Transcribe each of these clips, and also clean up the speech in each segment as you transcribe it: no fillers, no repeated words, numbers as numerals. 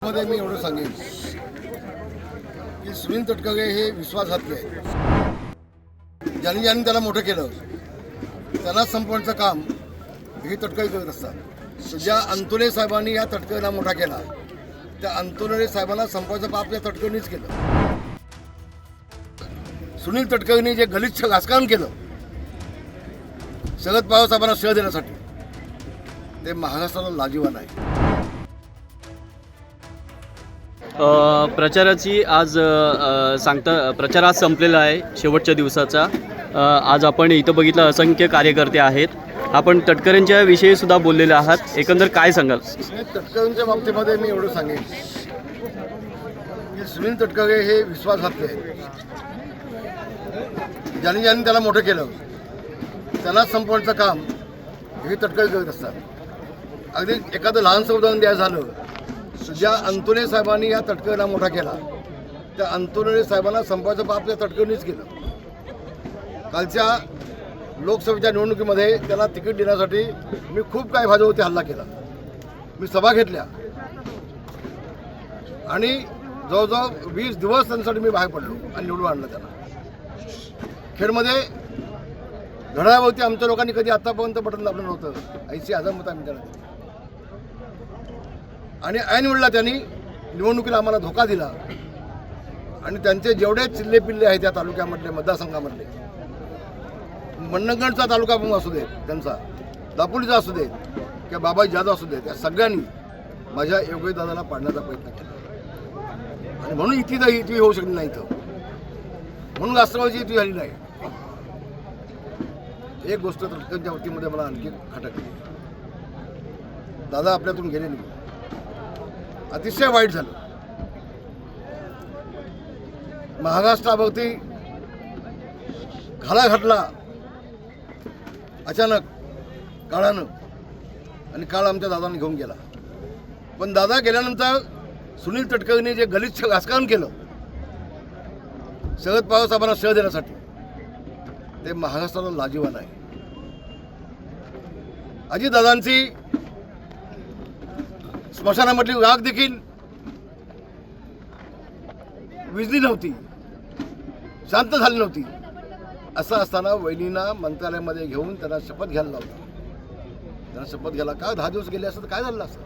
मध्ये मी एवढं सांगेन की सुनील तटकरे हे विश्वासघातले आहेत. ज्यांनी ज्यांनी त्याला मोठं केलं त्यांना संपवण्याचं काम हे तटकरे करत असतात. ज्या अंतुले साहेबांनी या तटकरेला मोठा केला त्या अंतुले साहेबांना संपवायचं पाप या तटकरेनेच केलं. सुनील तटकरेंनी जे गलिच्छ राजकारण केलं शरद पवार साहेबांना श्रेय देण्यासाठी ते महाराष्ट्राला लाजिवान आहे. प्रचाराची आज प्रचार आज संपलेला आहे शेवटच्या दिवसाचा. आज आपण इथं बघितलं असंख्य कार्यकर्ते आहेत. आपण तटकरेंच्या विषयी सुद्धा बोललेले आहात. एकंदर काय सांगाल? तटकरेंच्या बाबतीमध्ये मी एवढं सांगेन की सुनील तटकरे हे विश्वासघातले आहेत. ज्यांनी ज्यांनी त्याला मोठं केलं त्यांना संपवण्याचं काम हे तटकरे करत असतात. अगदी एखादं लहानसं उदाहरण द्यायचं झालं, ज्या अंतुले साहेबांनी या तटकरेला मोठा केला त्या अंतुले साहेबांना संपवायचं पाप त्या तटकरेनेच केलं. कालच्या लोकसभेच्या निवडणुकीमध्ये त्याला तिकीट देण्यासाठी मी खूप काही भाजपवरती हल्ला केला. मी सभा घेतल्या आणि जवळजवळ 20 दिवस त्यांच्यासाठी मी बाहेर पडलो आणि निवडून आणलं त्याला. खेडमध्ये घड्याळावरती आमच्या लोकांनी कधी आतापर्यंत बटन दाबलं नव्हतं. 80,000 मतं आम्ही त्याला दिली. आणि ऐन वेळेला त्यांनी निवडणुकीला आम्हाला धोका दिला आणि त्यांचे जेवढे चिल्ले पिल्ले आहेत त्या तालुक्यामधले मतदारसंघामधले, मंडणगडचा तालुका पण असू देत, त्यांचा दापोलीचा असू देत किंवा बाबाजी जाधव असू देत, या सगळ्यांनी माझ्या योगेश दादाला पाडण्याचा प्रयत्न केला. आणि म्हणून इथे होऊ शकली नाही. इथं म्हणून राष्ट्रवादीची इथे झाली नाही. एक गोष्ट तटकरेंच्या वतीमध्ये मला आणखी खटकली. दादा आपल्यातून गेले नाही, अतिशय वाईट झालं. महाराष्ट्रावरती घाला घातला अचानक काळानं आणि काळ आमच्या दादाने घेऊन गेला. पण दादा गेल्यानंतर सुनील तटकरेंनी जे गलिच्छ राजकारण केलं शरद पवार साहेबांना श्रेय देण्यासाठी ते महाराष्ट्राला लाजिवान आहे. अजितदादांची स्मशानामधली राग देखील विजली नव्हती, शांत झाली नव्हती. असं असताना वहिनींना मंत्रालयामध्ये घेऊन त्यांना शपथ घ्यायला लावला. त्यांना शपथ घ्यायला का 10 दिवस गेले असतं तर काय झालं असतं.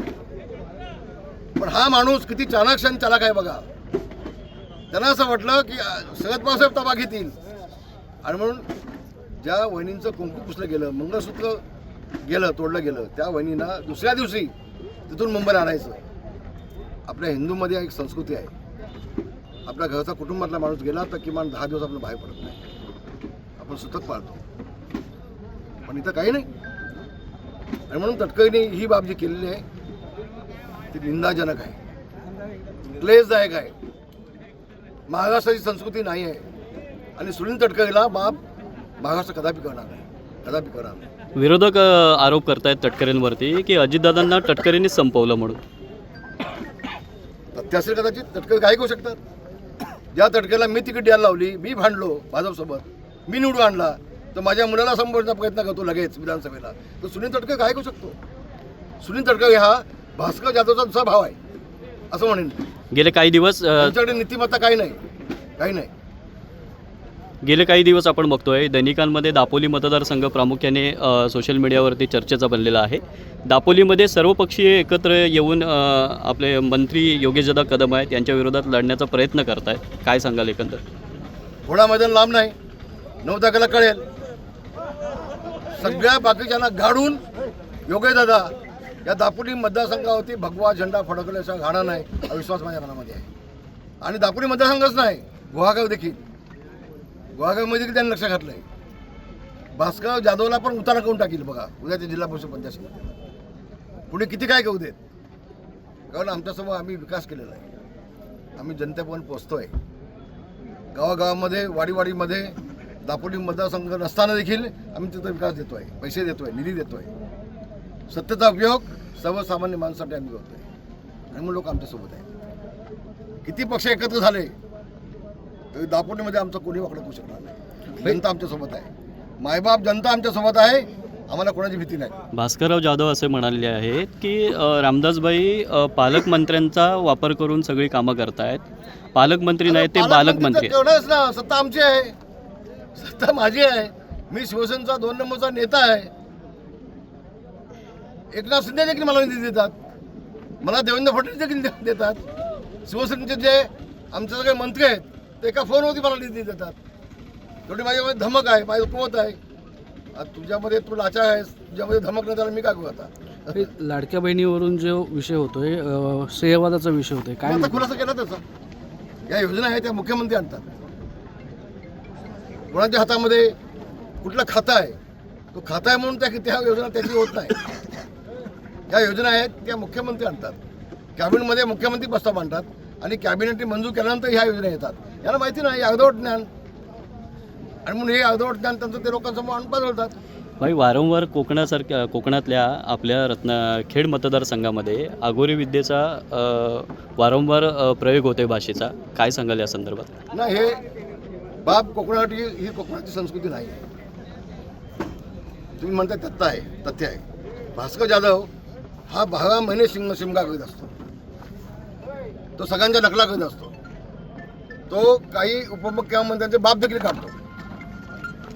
पण हा माणूस किती चाणाक्ष आणि चालाक आहे बघा. त्यांना असं वाटलं की शरद पवारसाहेब ताबा घेतील आणि म्हणून ज्या वहिनींचं कुंकू पुसलं गेलं, मंगळसूत्र गेलं, तोडलं गेलं, त्या वहिनींना दुसऱ्या दिवशी तिथून मुंबईला आणायचं. आपल्या हिंदूमध्ये एक संस्कृती आहे, आपल्या घरचा कुटुंबातला माणूस गेला तर किमान 10 दिवस आपण बाहेर पडत नाही, आपण सुतक पाळतो. पण इथं काही नाही. आणि म्हणून तटकरेंनी ही बाब जी केलेली आहे ती निंदाजनक आहे, क्लेशदायक आहे. महाराष्ट्राची संस्कृती नाही आहे आणि सुनील तटकरेला बाब महाराष्ट्र कदापि करणार नाही, कदापि करणार नाही. विरोधक आरोप करतायत तटकरेंवरती की अजितदादांना तटकरेंनी संपवलं म्हणून. तथ्य असेल कदाचित. तटकरे काय करू शकतात? ज्या तटकरेला मी तिकीट द्यायला लावली, मी भांडलो भाजपसोबत, मी निवडून आणला, तर माझ्या मुलाला संपवण्याचा प्रयत्न करतो लगेच विधानसभेला, तर सुनील तटकरे काय करू शकतो? सुनील तटकरे हा भास्कर जाधवचा दुसरा भाव आहे असं म्हणेन. गेले काही दिवस त्यांच्याकडे नीतिमत्ता काही नाही, काही नाही. गेले काही दिवस आपण बघतोय दैनिकांमध्ये दापोली मतदारसंघ प्रामुख्याने सोशल मीडियावरती चर्चेचा बनलेला आहे. दापोलीमध्ये सर्वपक्षीय एकत्र येऊन आपले मंत्री योगेशदादा कदम आहेत यांच्या विरोधात लढण्याचा प्रयत्न करतायत. काय सांगाल एकंदर? थोडा मैदान लांब नाही, 9 तारखेला कळेल. सगळ्या बाकीच्यांना गाडून योगेशदादा या दापोली मतदारसंघावरती भगवा झेंडा फडकल्याचा घाणा नाही हा विश्वास माझ्या मनामध्ये आहे. आणि दापोली मतदारसंघच नाही, गुहागर देखील, गुहागरमध्ये देखील त्यांनी लक्ष घातलं आहे. भास्कर जाधवला पण उतारा करून टाकील बघा उद्याच्या जिल्हा परिषद पंचायतीमध्ये. पुढे किती काय करू देत, कारण आमच्यासमोर आम्ही विकास केलेला आहे. आम्ही जनतेपर्यंत पोचतोय. गावागावामध्ये वाडीवाडीमध्ये दापोली मतदारसंघ नसताना देखील आम्ही तिथं विकास देतोय, पैसे देतोय, निधी देतोय. सत्तेचा उपयोग सर्वसामान्य माणसासाठी आम्ही करतोय आणि म्हणून लोक आमच्यासोबत आहेत. किती पक्ष एकत्र झाले तरी दापोलीमध्ये आमचं कोणी वाकडं करू शकणार नाही. जनता आमच्यासोबत आहे, मायबाप जनता आमच्यासोबत आहे. आम्हाला कोणाची भीती नाही. भास्करराव जाधव असे म्हणाले आहेत की रामदासबाई पालकमंत्र्यांचा वापर करून सगळी कामं करतायत. पालकमंत्री नाही ते बालकमंत्री. तेवढंच ना, सत्ता आमची आहे, सत्ता माझी आहे. मी शिवसेनेचा 2 नंबरचा नेता आहे. एकनाथ शिंदे देखील मला निधी देतात, मला देवेंद्र फडणवीस देखील देतात. शिवसेनेचे जे आमचे सगळे मंत्री आहेत ते एका फोनवरती मला निधी देतात. तेवढी माझ्यामध्ये धमक आहे, माझी कुवत आहे. आता तुझ्यामध्ये तू लाचा आहेस, तुझ्यामध्ये धमक नाही, त्याला मी काय करू आता. लाडक्या बहिणीवरून जो विषय होतोय, श्रेयवादाचा विषय होतोय, काय आता खुलासा केला त्याचा. या योजना आहेत त्या मुख्यमंत्री आणतात. कोणाच्या हातामध्ये कुठलं खातं आहे, तो खाता आहे म्हणून त्या योजना त्याची होत नाही. या योजना आहेत त्या मुख्यमंत्री आणतात. कॅबिनेटमध्ये मुख्यमंत्री प्रस्ताव मांडतात आणि कॅबिनेटने मंजूर केल्यानंतर ह्या योजना येतात. याला माहिती नाही, अर्धवट ज्ञान, आणि म्हणून हे अर्धवट ज्ञान त्यांचं ते लोकांसमोर आणून पाजवतात. भाई, वारंवार कोकणातल्या आपल्या खेड मतदारसंघामध्ये आगोरी विद्येचा वारंवार प्रयोग होतोय भाषेचा. काय सांगाल या संदर्भात? नाही, हे बाब कोकणाची ही कोकणाची संस्कृती नाही आहे. तुम्ही म्हणता तथ्य आहे. भास्कर जाधव हा 12 महिने शिमगा करीत असतो. तो सगळ्यांच्या नकला करीत असतो. तो काही उपमुख्यमंत्र्यांचे बाप देखील काढतो.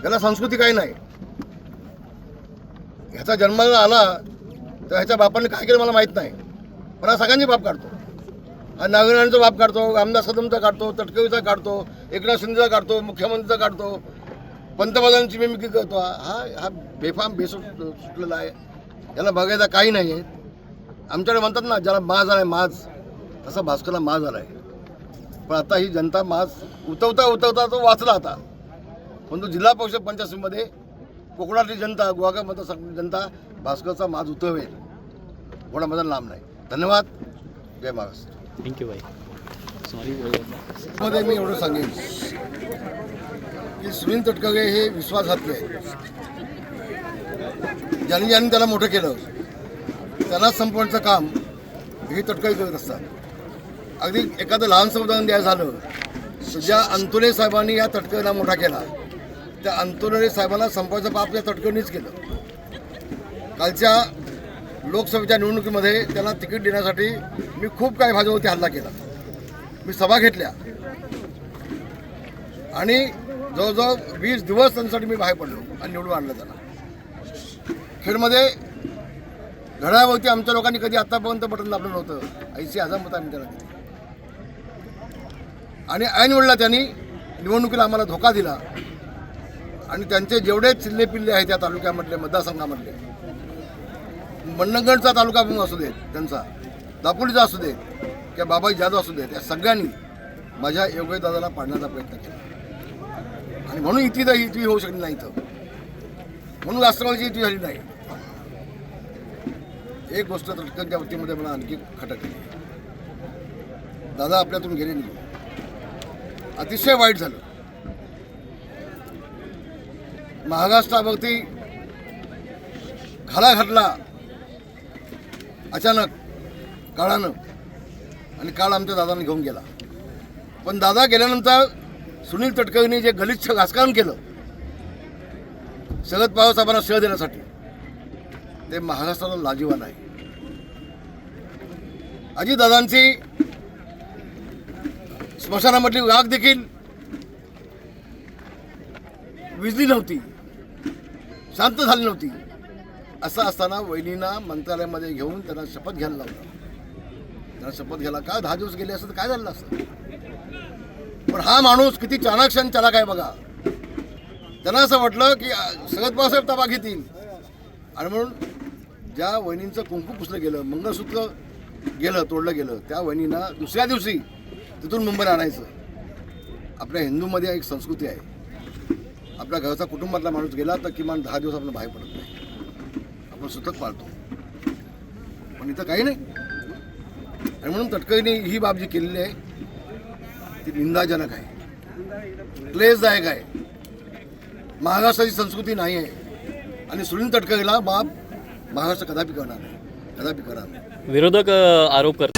त्याला संस्कृती काही नाही. ह्याचा जन्माला आला तर ह्याच्या बापाने काय केलं मला माहीत नाही, पण हा सगळ्यांचे बाप काढतो. हा नागरिकांचा बाप काढतो, रामदास कदमचा काढतो, तटकरीचा काढतो, एकनाथ शिंदेचा काढतो, मुख्यमंत्रीचा काढतो, पंतप्रधानांची मिमिक्री करतो. हा बेफाम सुटलेला आहे. याला बघायचा काही नाही आहे. आमच्याकडे म्हणतात ना, ज्याला माज आलाय माज, तसा भास्करला माज आलाय. पण आता ही जनता माज उतवता तो वाचला आता. पण तो जिल्हा परिषद पंचायतीमध्ये कोकणातली जनता, गुहागर मतदारसंघातली जनता भास्करचा माज उतरवेल, कोणाबद्दल लांब नाही. धन्यवाद. जय महाराष्ट्र. थँक्यू भाई. सॉरी. मध्ये मी एवढं सांगेन की सुनील तटकरे हे विश्वासघातले आहेत. ज्यांनी त्याला मोठं केलं त्यांनाच संपवण्याचं काम हे तटकरे करत असतात. अगदी एखादं लहानसं उदाहरण द्यायचं झालं तर ज्या अंतुले साहेबांनी या तटकरेला मोठा केला, त्या अंतुले साहेबांना संपवायचं पाप या तटकरेनेच केलं. कालच्या लोकसभेच्या निवडणुकीमध्ये त्यांना तिकीट देण्यासाठी मी खूप काही भाजपवरती हल्ला केला. मी सभा घेतल्या आणि जवळजवळ 20 दिवस त्यांच्यासाठी मी बाहेर पडलो आणि निवडून आणलं त्यांना. खेडमध्ये घड्याळावरती आमच्या लोकांनी कधी आतापर्यंत बटन दाबलं नव्हतं. 80,000 मतं आम्ही त्यांना दिली. आणि ऐन वेळेला त्यांनी निवडणुकीला आम्हाला धोका दिला. आणि त्यांचे जेवढे चिल्ले पिल्ले आहेत त्या तालुक्यामधले, मतदारसंघामधले, मंडणगडचा तालुका असू देत, त्यांचा दापोलीचा असू देत किंवा बाबाजी जाधव असू देत, या सगळ्यांनी माझ्या योगेश दादाला पाडण्याचा प्रयत्न केला. आणि म्हणून इथे होऊ शकली नाही. इथं म्हणून राष्ट्रवादीची इथे झाली नाही. एक गोष्ट तटकरच्या वतीमध्ये मला आणखी खटकली. दादा आपल्यातून गेले नाही, अतिशय वाईट झालं. महाराष्ट्रावरती घाला घातला अचानक काळानं, आणि काळ आमच्या दादाने घेऊन गेला. पण दादा गेल्यानंतर सुनील तटकरेंनी जे गलिच्छ राजकारण केलं शरद पवार साहेबांना श्रेय देण्यासाठी, ते महाराष्ट्राला लाजिवान आहे. अजितदादांची स्मशानामधली राग देखील विजली नव्हती, शांत झाली नव्हती. असं असताना वहिनींना मंत्रालयामध्ये घेऊन त्यांना शपथ घ्यायला लावलं. त्यांना शपथ घ्यायला का 10 दिवस गेले असतं तर काय झालं असतं. पण हा माणूस किती चाणाक्ष आणि चालाक आहे बघा. त्यांना असं वाटलं की शरद पवारसाहेब ताबा घेतील, आणि म्हणून ज्या वहिनींचं कुंकू पुसलं गेलं, मंगळसूत्र गेलं, तोडलं गेलं, त्या वहिनींना दुसऱ्या दिवशी तिथून मुंबईला आणायचं. आपल्या हिंदूमध्ये एक संस्कृती आहे, आपल्या घरचा कुटुंबातला माणूस गेला तर किमान 10 दिवस आपल्याला बाहेर पडत नाही, आपण सुतक पाळतो. पण इथं काही नाही. आणि म्हणून तटकरेंनी ही बाब जी केलेली आहे ती निंदाजनक आहे, क्लेशदायक आहे. महाराष्ट्राची संस्कृती नाही आहे. आणि सुनील तटकरेला बाब महाराष्ट्र कदापि करणार नाही, कदापि करणार नाही. विरोधक आरोप करतात